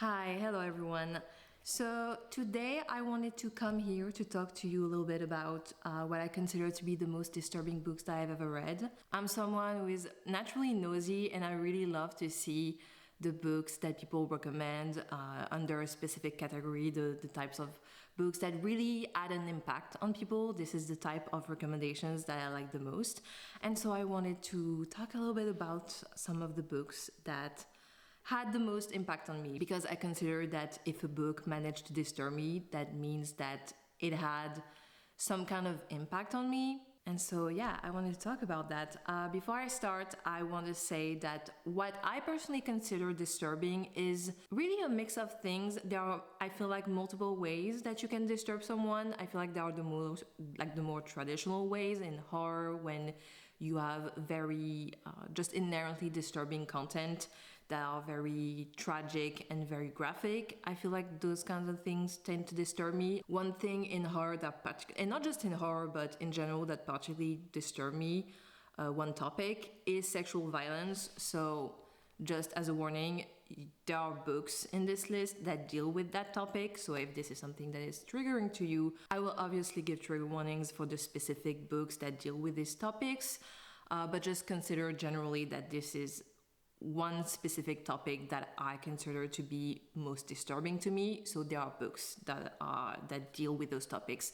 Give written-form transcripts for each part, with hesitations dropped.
Hi, hello everyone. So today I wanted to come here to talk to you a little bit about what I consider to be the most disturbing books that I've ever read. I'm someone who is naturally nosy and I really love to see the books that people recommend under a specific category, the types of books that really add an impact on people. This is the type of recommendations that I like the most. And so I wanted to talk a little bit about some of the books that had the most impact on me, because I consider that if a book managed to disturb me, that means that it had some kind of impact on me. And so yeah, I wanted to talk about that. Before I start, I want to say that what I personally consider disturbing is really a mix of things. There are, I feel like, multiple ways that you can disturb someone. I feel like there are the more traditional ways in horror, when you have very just inherently disturbing content that are very tragic and very graphic. I feel like those kinds of things tend to disturb me. One thing in horror that and not just in horror, but in general, that particularly disturb me, one topic is sexual violence. So just as a warning, there are books in this list that deal with that topic. So if this is something that is triggering to you, I will obviously give trigger warnings for the specific books that deal with these topics. But just consider generally that this is one specific topic that I consider to be most disturbing to me. So there are books that deal with those topics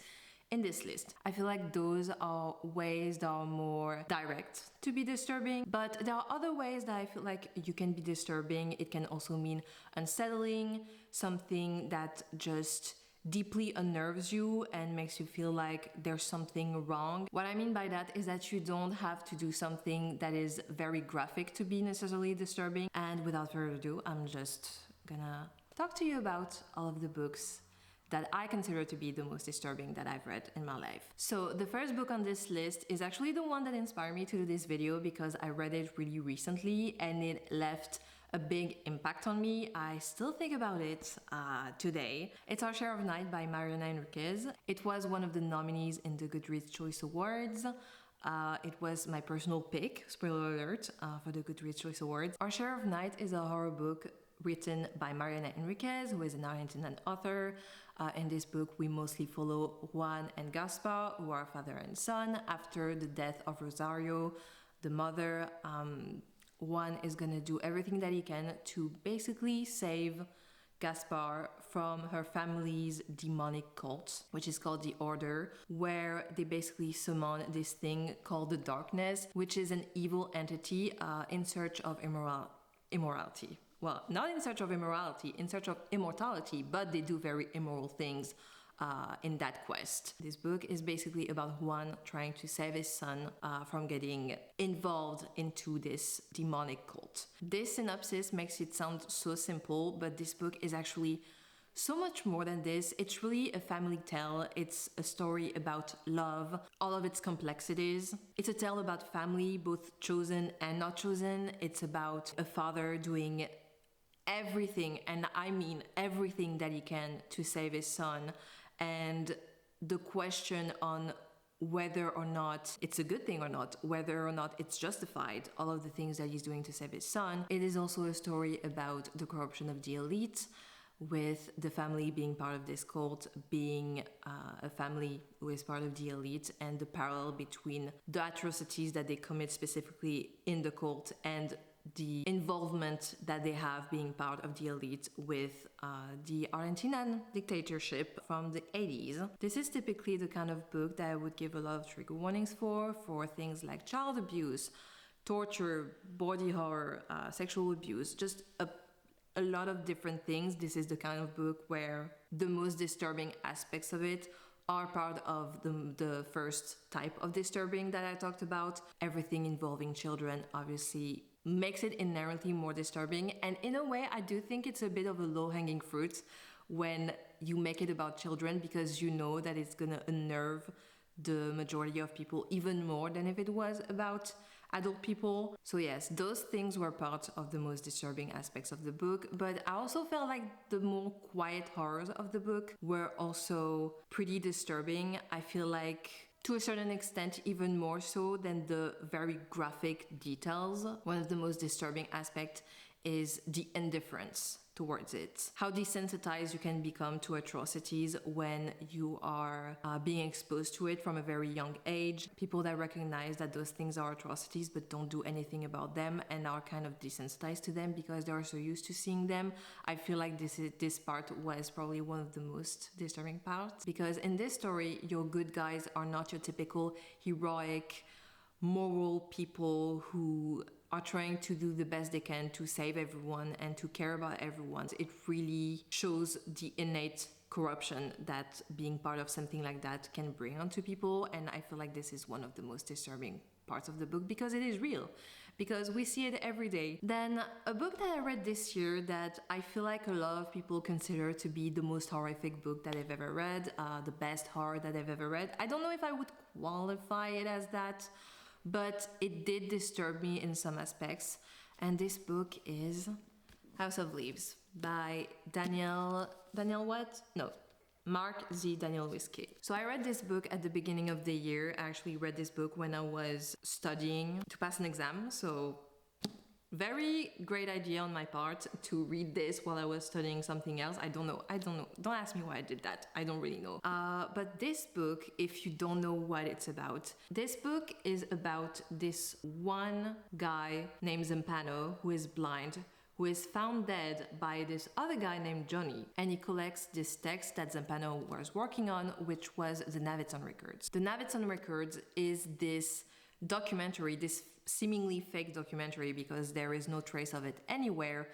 in this list. I feel like those are ways that are more direct to be disturbing, but there are other ways that I feel like you can be disturbing. It can also mean unsettling, something that just deeply unnerves you and makes you feel like there's something wrong. What I mean by that is that you don't have to do something that is very graphic to be necessarily disturbing. And without further ado, I'm just gonna talk to you about all of the books that I consider to be the most disturbing that I've read in my life. So the first book on this list is actually the one that inspired me to do this video, because I read it really recently and it left a big impact on me. I still think about it today. It's Our Share of Night by Mariana Enriquez. It was one of the nominees in the Goodreads Choice Awards. It was my personal pick, spoiler alert, for the Goodreads Choice Awards. Our Share of Night is a horror book written by Mariana Enriquez, who is an Argentinian author. In this book, we mostly follow Juan and Gaspar, who are father and son, after the death of Rosario, the mother. Juan is gonna do everything that he can to basically save Gaspar from her family's demonic cult, which is called the Order, where they basically summon this thing called the Darkness, which is an evil entity in search of immorality. Well, not in search of immorality, in search of immortality, but they do very immoral things in that quest. This book is basically about Juan trying to save his son from getting involved into this demonic cult. This synopsis makes it sound so simple, but this book is actually so much more than this. It's really a family tale. It's a story about love, all of its complexities. It's a tale about family, both chosen and not chosen. It's about a father doing everything, and I mean everything that he can to save his son, and the question on whether or not it's a good thing or not, whether or not it's justified, all of the things that he's doing to save his son. It is also a story about the corruption of the elite, with the family being part of this cult, being a family who is part of the elite, and the parallel between the atrocities that they commit specifically in the cult and the involvement that they have being part of the elite with the Argentinian dictatorship from the 80s. This is typically the kind of book that I would give a lot of trigger warnings for things like child abuse, torture, body horror, sexual abuse, just a lot of different things. This is the kind of book where the most disturbing aspects of it are part of the first type of disturbing that I talked about. Everything involving children obviously makes it inherently more disturbing, and in a way I do think it's a bit of a low-hanging fruit when you make it about children, because you know that it's gonna unnerve the majority of people even more than if it was about adult people. So yes, those things were part of the most disturbing aspects of the book, but I also felt like the more quiet horrors of the book were also pretty disturbing. I feel like to a certain extent, even more so than the very graphic details. One of the most disturbing aspects is the indifference towards it. How desensitized you can become to atrocities when you are being exposed to it from a very young age. People that recognize that those things are atrocities but don't do anything about them and are kind of desensitized to them because they are so used to seeing them. I feel like this part was probably one of the most disturbing parts, because in this story, your good guys are not your typical heroic, moral people who are trying to do the best they can to save everyone and to care about everyone. It really shows the innate corruption that being part of something like that can bring onto people, and I feel like this is one of the most disturbing parts of the book because it is real, because we see it every day. Then a book that I read this year that I feel like a lot of people consider to be the most horrific book that I've ever read, the best horror that I've ever read. I don't know if I would qualify it as that, but it did disturb me in some aspects. And this book is House of Leaves by Mark Z. Daniel Whiskey. So I read this book at the beginning of the year. I actually read this book when I was studying to pass an exam. So very great idea on my part to read this while I was studying something else. I don't know. Don't ask me why I did that. I don't really know. But this book, if you don't know what it's about, this book is about this one guy named Zampano who is blind, who is found dead by this other guy named Johnny. And he collects this text that Zampano was working on, which was the Navidson Records. The Navidson Records is this documentary, this seemingly fake documentary, because there is no trace of it anywhere,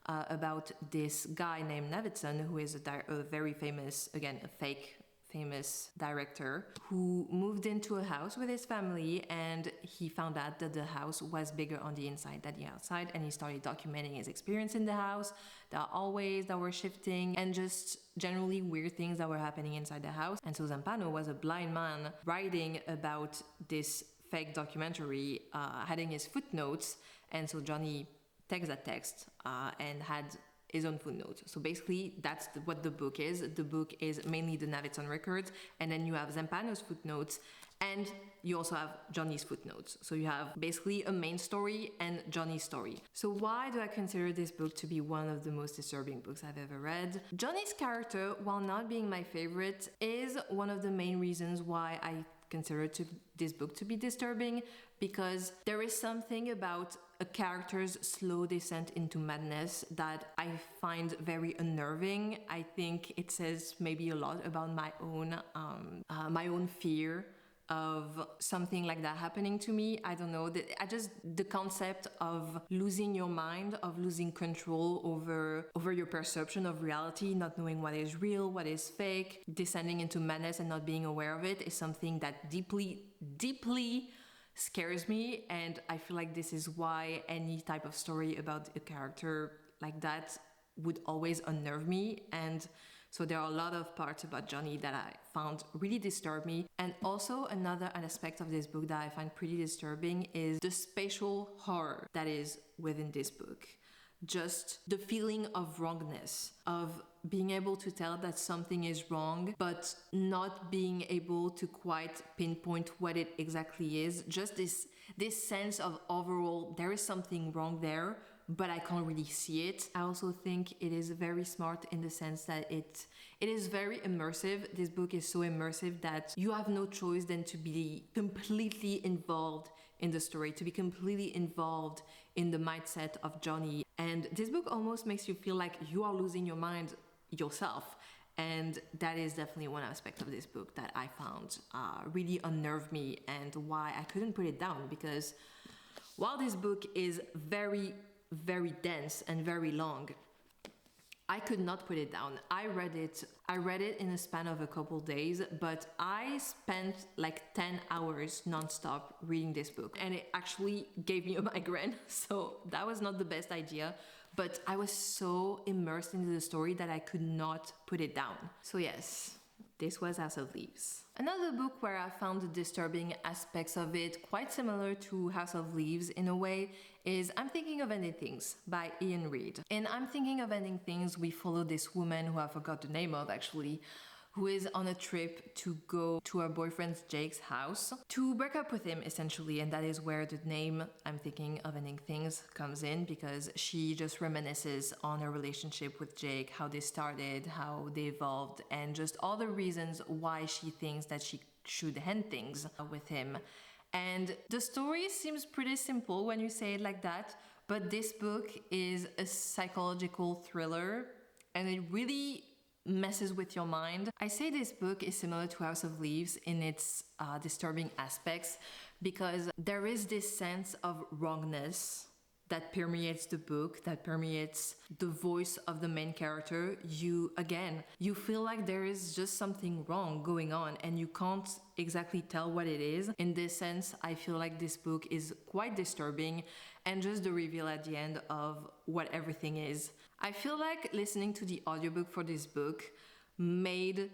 about this guy named Navidson, who is a very famous, again, a fake famous director, who moved into a house with his family, and he found out that the house was bigger on the inside than the outside, and he started documenting his experience in the house, the hallways that were shifting, and just generally weird things that were happening inside the house. And so Zampano was a blind man writing about this fake documentary, adding his footnotes, and so Johnny takes that text and had his own footnotes. So basically that's what the book is. The book is mainly the Navidson Records, and then you have Zampano's footnotes, and you also have Johnny's footnotes. So you have basically a main story and Johnny's story. So why do I consider this book to be one of the most disturbing books I've ever read? Johnny's character, while not being my favorite, is one of the main reasons why I consider this book to be disturbing, because there is something about a character's slow descent into madness that I find very unnerving. I think it says maybe a lot about my own fear of something like that happening to me. I don't know, the concept of losing your mind, of losing control over your perception of reality, not knowing what is real, what is fake, descending into madness and not being aware of it, is something that deeply scares me. And I feel like this is why any type of story about a character like that would always unnerve me. And so there are a lot of parts about Johnny that I found really disturb me. And also another aspect of this book that I find pretty disturbing is the spatial horror that is within this book. Just the feeling of wrongness, of being able to tell that something is wrong, but not being able to quite pinpoint what it exactly is. Just this sense of overall, there is something wrong there, but I can't really see it. I also think it is very smart in the sense that it is very immersive. This book is so immersive that you have no choice than to be completely involved in the story, to be completely involved in the mindset of Johnny. And this book almost makes you feel like you are losing your mind yourself. And that is definitely one aspect of this book that I found really unnerved me, and why I couldn't put it down, because while this book is very, very dense and very long, I could not put it down. I read it in a span of a couple days, but I spent like 10 hours nonstop reading this book, and it actually gave me a migraine. So that was not the best idea, but I was so immersed into the story that I could not put it down. So yes, this was House of Leaves. Another book where I found the disturbing aspects of it quite similar to House of Leaves in a way is I'm Thinking of Ending Things by Ian Reid. In I'm Thinking of Ending Things, we follow this woman who I forgot the name of actually, who is on a trip to go to her boyfriend Jake's house to break up with him, essentially. And that is where the name I'm thinking of ending things comes in, because she just reminisces on her relationship with Jake, how they started, how they evolved, and just all the reasons why she thinks that she should end things with him. And the story seems pretty simple when you say it like that, but this book is a psychological thriller and it really messes with your mind. I say this book is similar to House of Leaves in its disturbing aspects, because there is this sense of wrongness that permeates the book, that permeates the voice of the main character. You feel like there is just something wrong going on and you can't exactly tell what it is. In this sense, I feel like this book is quite disturbing, and just the reveal at the end of what everything is. I feel like listening to the audiobook for this book made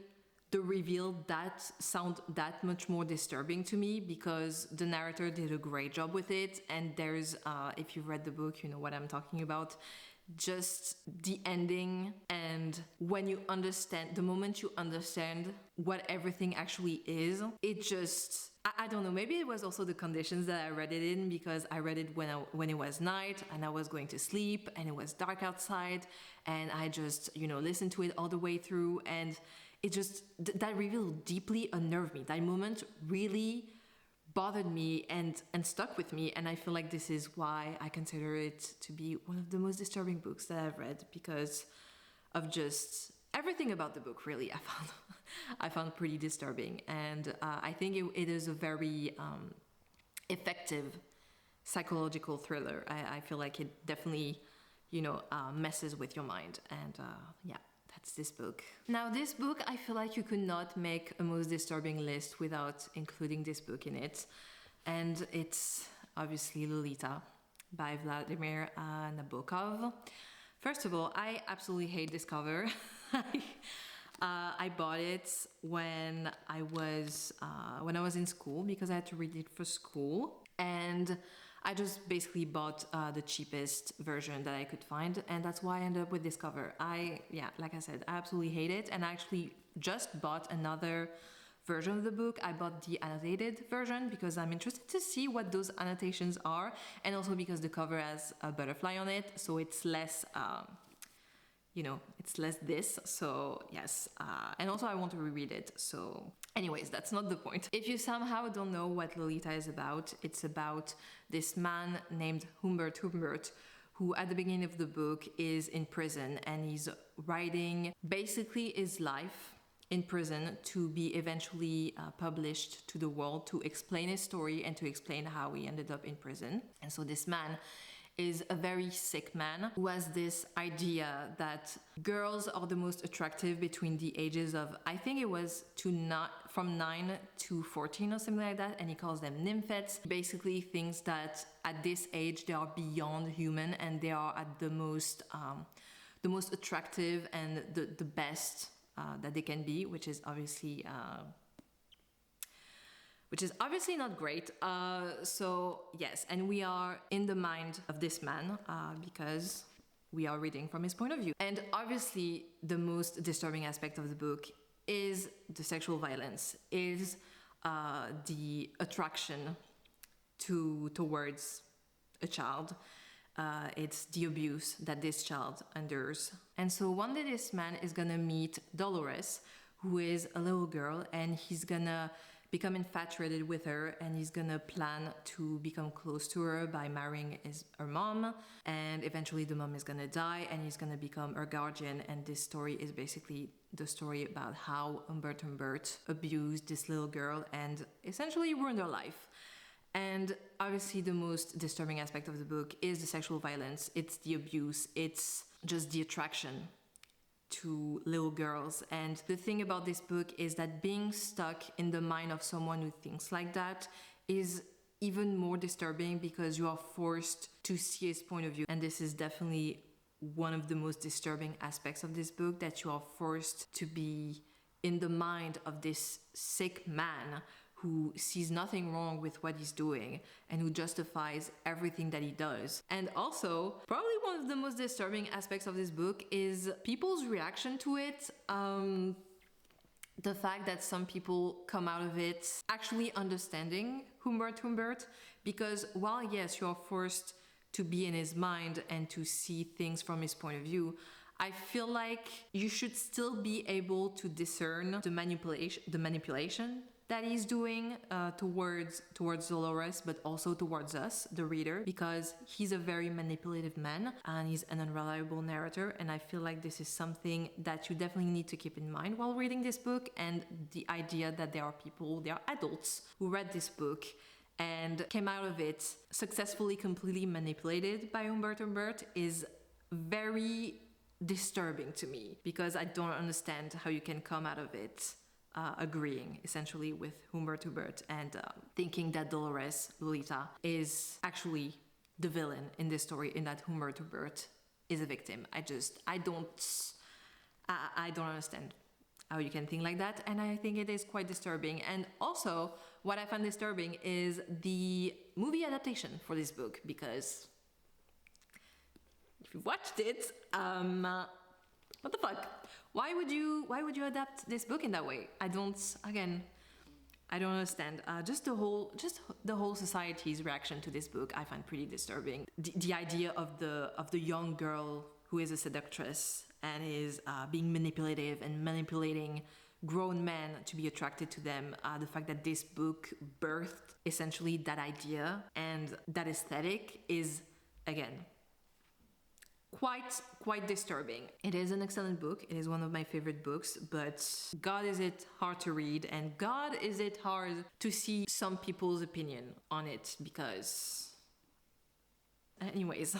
the reveal that sound that much more disturbing to me, because the narrator did a great job with it. And there's, if you've read the book, you know what I'm talking about. Just the ending, and when you understand, the moment you understand what everything actually is, it just, I don't know, maybe it was also the conditions that I read it in, because I read it when it was night and I was going to sleep and it was dark outside, and I just, listened to it all the way through, and it just, that reveal deeply unnerved me. That moment really bothered me and stuck with me, and I feel like this is why I consider it to be one of the most disturbing books that I've read, because of just everything about the book. Really, I found pretty disturbing, and I think it is a very effective psychological thriller. I feel like it definitely messes with your mind, and yeah, that's this book. Now, this book, I feel like you could not make a most disturbing list without including this book in it. And it's obviously Lolita by Vladimir Nabokov. First of all, I absolutely hate this cover. I bought it when I was in school, because I had to read it for school. And I just basically bought the cheapest version that I could find, and that's why I ended up with this cover. Like I said, I absolutely hate it, and I actually just bought another version of the book. I bought the annotated version because I'm interested to see what those annotations are, and also because the cover has a butterfly on it, so it's less, it's less this. So yes, and also I want to reread it. So anyways, that's not the point. If you somehow don't know what Lolita is about, it's about this man named Humbert, who at the beginning of the book is in prison, and he's writing basically his life in prison to be eventually published to the world, to explain his story and to explain how he ended up in prison. And so this man is a very sick man who has this idea that girls are the most attractive between the ages of, I think it was from 9 to 14 or something like that, and he calls them nymphets. Basically thinks that at this age they are beyond human, and they are at the most attractive and the best that they can be, which is obviously not great. So yes, and we are in the mind of this man because we are reading from his point of view. And obviously the most disturbing aspect of the book is the sexual violence, is the attraction towards a child. It's the abuse that this child endures. And so one day this man is gonna meet Dolores, who is a little girl, and he's gonna become infatuated with her, and he's gonna plan to become close to her by marrying her mom, and eventually the mom is gonna die and he's gonna become her guardian. And this story is basically the story about how Humbert abused this little girl and essentially ruined her life. And obviously the most disturbing aspect of the book is the sexual violence, it's the abuse, it's just the attraction to little girls. And the thing about this book is that being stuck in the mind of someone who thinks like that is even more disturbing, because you are forced to see his point of view. And this is definitely one of the most disturbing aspects of this book, that you are forced to be in the mind of this sick man who sees nothing wrong with what he's doing and who justifies everything that he does. And also, probably one of the most disturbing aspects of this book is people's reaction to it. the fact that some people come out of it actually understanding Humbert, because while yes, you're forced to be in his mind and to see things from his point of view, I feel like you should still be able to discern the manipulation that he's doing towards Dolores, but also towards us, the reader, because he's a very manipulative man and he's an unreliable narrator. And I feel like this is something that you definitely need to keep in mind while reading this book. And the idea that there are adults who read this book and came out of it successfully completely manipulated by Humbert is very disturbing to me, because I don't understand how you can come out of it agreeing essentially with Humbert and thinking that Dolores, Lolita, is actually the villain in this story, in that Humbert is a victim. I don't understand how you can think like that, and I think it is quite disturbing. And also, what I find disturbing is the movie adaptation for this book, because if you watched it, what the fuck? Why would you adapt this book in that way? I don't understand. Just the whole society's reaction to this book, I find pretty disturbing. The idea of the young girl who is a seductress and is being manipulative and manipulating grown men to be attracted to them. The fact that this book birthed essentially that idea and that aesthetic is, again, quite disturbing. It is an excellent book. It is one of my favorite books, but God, is it hard to read, and God, is it hard to see some people's opinion on it, because anyways.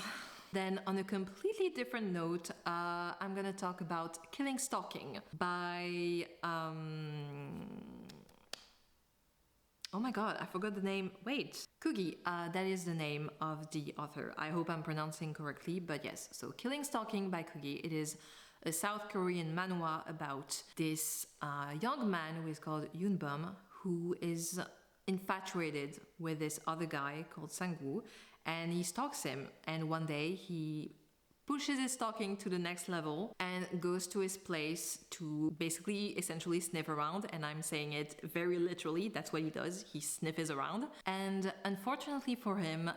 Then on a completely different note, I'm gonna talk about Stalking by oh my god, I forgot the name. Wait, Kugi. That is the name of the author. I hope I'm pronouncing correctly, but yes. So Stalking by Kugi. It is a South Korean manhwa about this young man who is called Yoonbum, who is infatuated with this other guy called Sangwoo, and he stalks him. And one day he pushes his stalking to the next level and goes to his place to basically essentially sniff around, and I'm saying it very literally, that's what he does, he sniffs around. And unfortunately for him,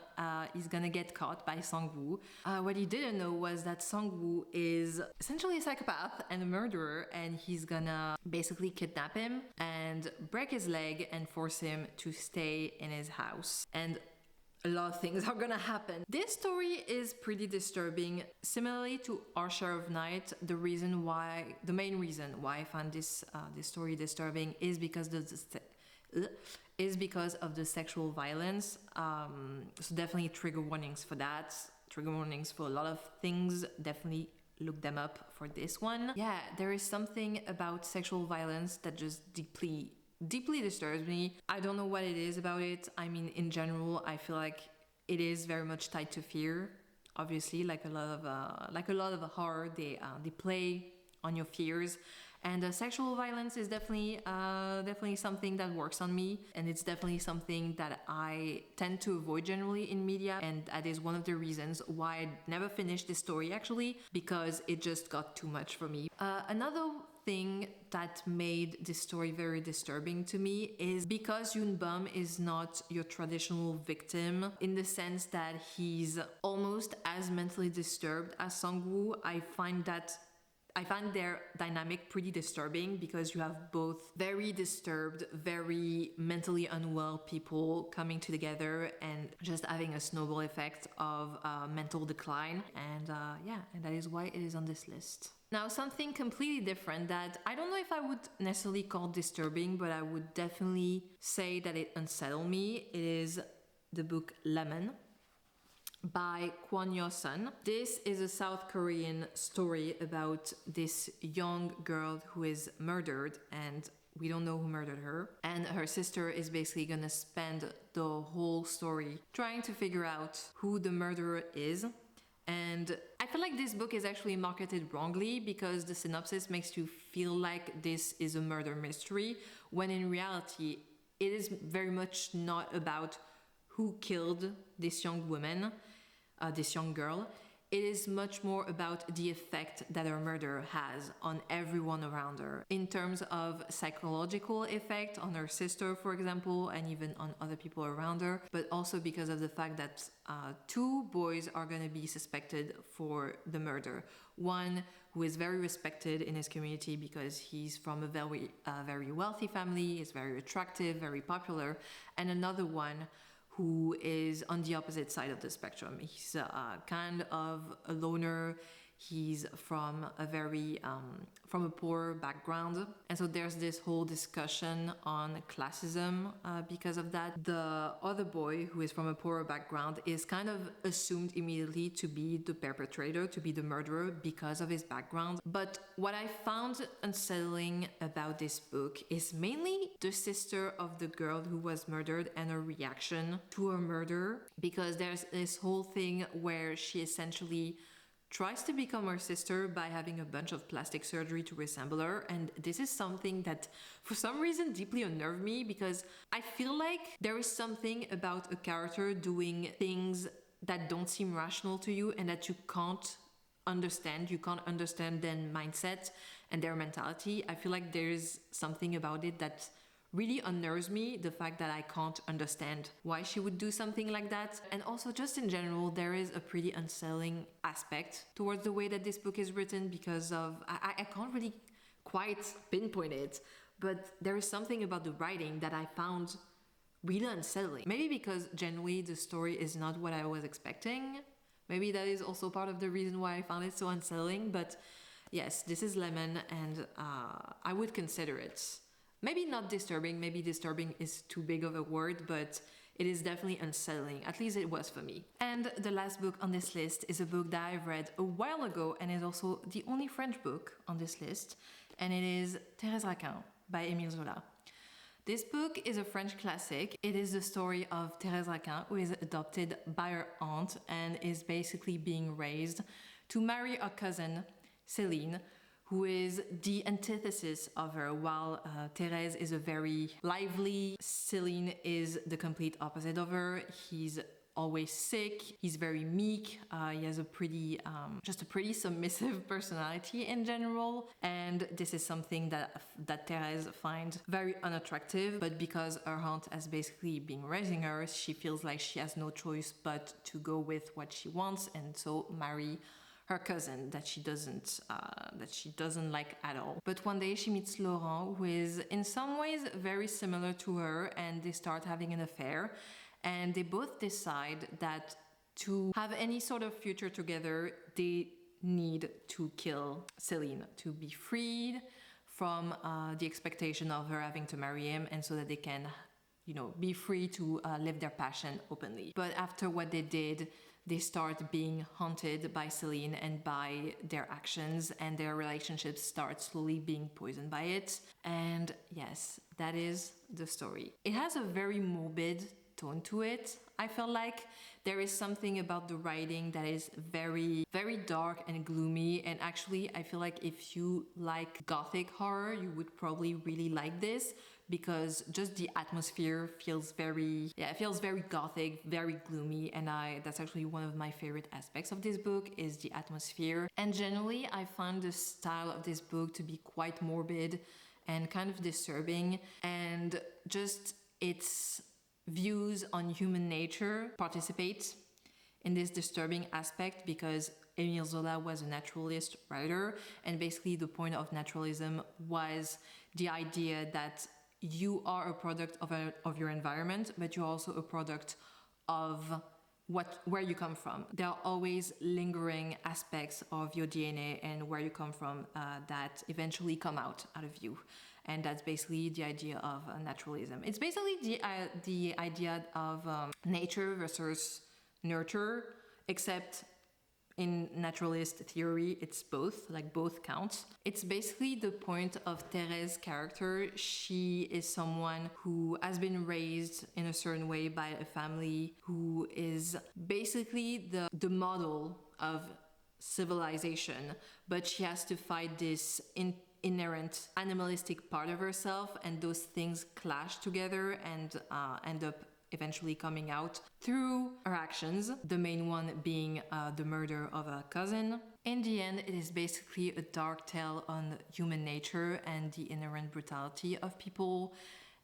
he's gonna get caught by Sangwoo. What he didn't know was that Sangwoo is essentially a psychopath and a murderer, and he's gonna basically kidnap him and break his leg and force him to stay in his house. And a lot of things are gonna happen. This story is pretty disturbing. Similarly to Our Share of Night, the main reason why I find this story disturbing is because of the sexual violence. So definitely trigger warnings for that. Trigger warnings for a lot of things. Definitely look them up for this one. Yeah, there is something about sexual violence that just deeply disturbs me. I don't know what it is about it. I mean, in general, I feel like it is very much tied to fear. Obviously, like a lot of horror, they play on your fears, and sexual violence is definitely something that works on me, and it's definitely something that I tend to avoid generally in media, and that is one of the reasons why I never finished this story actually, because it just got too much for me. Another thing that made this story very disturbing to me is because Yoonbum is not your traditional victim, in the sense that he's almost as mentally disturbed as Sangwoo. I find their dynamic pretty disturbing, because you have both very disturbed, very mentally unwell people coming together and just having a snowball effect of mental decline. And and that is why it is on this list. Now, something completely different that I don't know if I would necessarily call disturbing, but I would definitely say that it unsettled me. It is the book Lemon by Kwon Yo-sun. This is a South Korean story about this young girl who is murdered, and we don't know who murdered her. And her sister is basically gonna spend the whole story trying to figure out who the murderer is. And I feel like this book is actually marketed wrongly, because the synopsis makes you feel like this is a murder mystery, when in reality it is very much not about who killed this young woman, this young girl. it is much more about the effect that her murder has on everyone around her, in terms of psychological effect on her sister, for example, and even on other people around her, but also because of the fact that two boys are going to be suspected for the murder. One who is very respected in his community because he's from a very wealthy family, is very attractive, very popular, and another one who is on the opposite side of the spectrum. He's kind of a loner. He's from a poor background, and so there's this whole discussion on classism because of that. The other boy, who is from a poorer background, is kind of assumed immediately to be the perpetrator, to be the murderer, because of his background. But what I found unsettling about this book is mainly the sister of the girl who was murdered and her reaction to her murder, because there's this whole thing where she essentially tries to become her sister by having a bunch of plastic surgery to resemble her. And this is something that for some reason deeply unnerved me, because I feel like there is something about a character doing things that don't seem rational to you and that you can't understand. You can't understand their mindset and their mentality. I feel like there's something about it that really unnerves me, the fact that I can't understand why she would do something like that. And also, just in general, there is a pretty unsettling aspect towards the way that this book is written, because of I can't really quite pinpoint it, but there is something about the writing that I found really unsettling. Maybe because generally the story is not what I was expecting. Maybe that is also part of the reason why I found it so unsettling. But yes, this is Lemon, and I would consider it maybe not disturbing. Maybe disturbing is too big of a word, but it is definitely unsettling. At least it was for me. And the last book on this list is a book that I've read a while ago and is also the only French book on this list. And it is Teres Raan by Émile Zola. This book is a French classic. It is the story of Teres Raan, who is adopted by her aunt and is basically being raised to marry a cousin, Céline, who is the antithesis of her. While Teres is a very lively, Céline is the complete opposite of her. He's always sick, he's very meek, he has a pretty submissive personality in general, and this is something that Teres finds very unattractive. But because her aunt has basically been raising her, she feels like she has no choice but to go with what she wants, and so marry her cousin that she doesn't like at all. But one day she meets Laurent, who is in some ways very similar to her, and they start having an affair. And they both decide that to have any sort of future together, they need to kill Céline to be freed from the expectation of her having to marry him, and so that they can, be free to live their passion openly. But after what they did, they start being haunted by Céline and by their actions, and their relationships start slowly being poisoned by it. And yes, that is the story. It has a very morbid tone to it. I feel like there is something about the writing that is very, very dark and gloomy, and actually I feel like if you like gothic horror, you would probably really like this, because just the atmosphere feels very gothic, very gloomy, and that's actually one of my favorite aspects of this book, is the atmosphere. And generally I find the style of this book to be quite morbid and kind of disturbing, and just its views on human nature participate in this disturbing aspect, because Émile Zola was a naturalist writer, and basically the point of naturalism was the idea that you are a product of your environment, but you're also a product of where you come from. There are always lingering aspects of your DNA and where you come from that eventually come out of you. And that's basically the idea of naturalism. It's basically the idea of nature versus nurture, except in naturalist theory, it's both, like both counts. It's basically the point of Teres' character. She is someone who has been raised in a certain way by a family who is basically the model of civilization, but she has to fight this inherent animalistic part of herself, and those things clash together and end up eventually coming out through her actions, the main one being the murder of a cousin. In the end, it is basically a dark tale on human nature and the inherent brutality of people,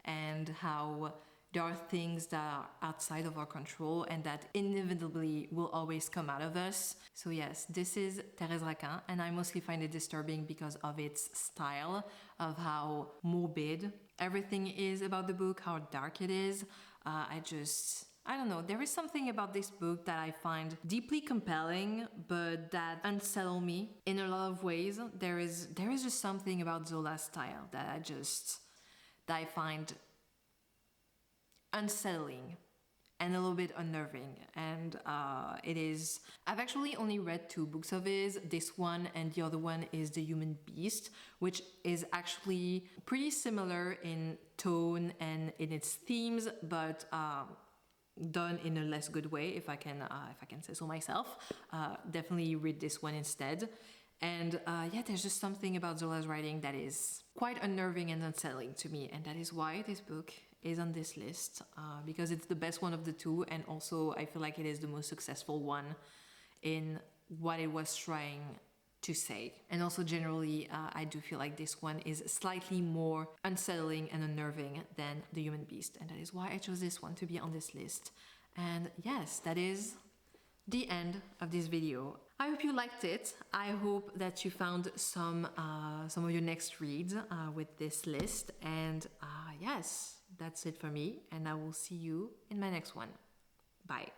and how there are things that are outside of our control and that inevitably will always come out of us. So yes, this is Teres Raan, and I mostly find it disturbing because of its style, of how morbid everything is about the book, how dark it is. I don't know, there is something about this book that I find deeply compelling, but that unsettle me in a lot of ways. There is just something about Zola's style that I find unsettling and a little bit unnerving. And I've actually only read 2 books of his. This one and the other one is The Human Beast, which is actually pretty similar in tone and in its themes, but done in a less good way, if I can say so myself. Definitely read this one instead. And there's just something about Zola's writing that is quite unnerving and unsettling to me, and that is why this book is on this list, because it's the best one of the 2, and also I feel like it is the most successful one in what it was trying to say. And also generally, I do feel like this one is slightly more unsettling and unnerving than The Human Beast, and that is why I chose this one to be on this list. And yes, that is the end of this video. I hope you liked it. I hope that you found some of your next reads with this list. And yes, that's it for me, and I will see you in my next one. Bye.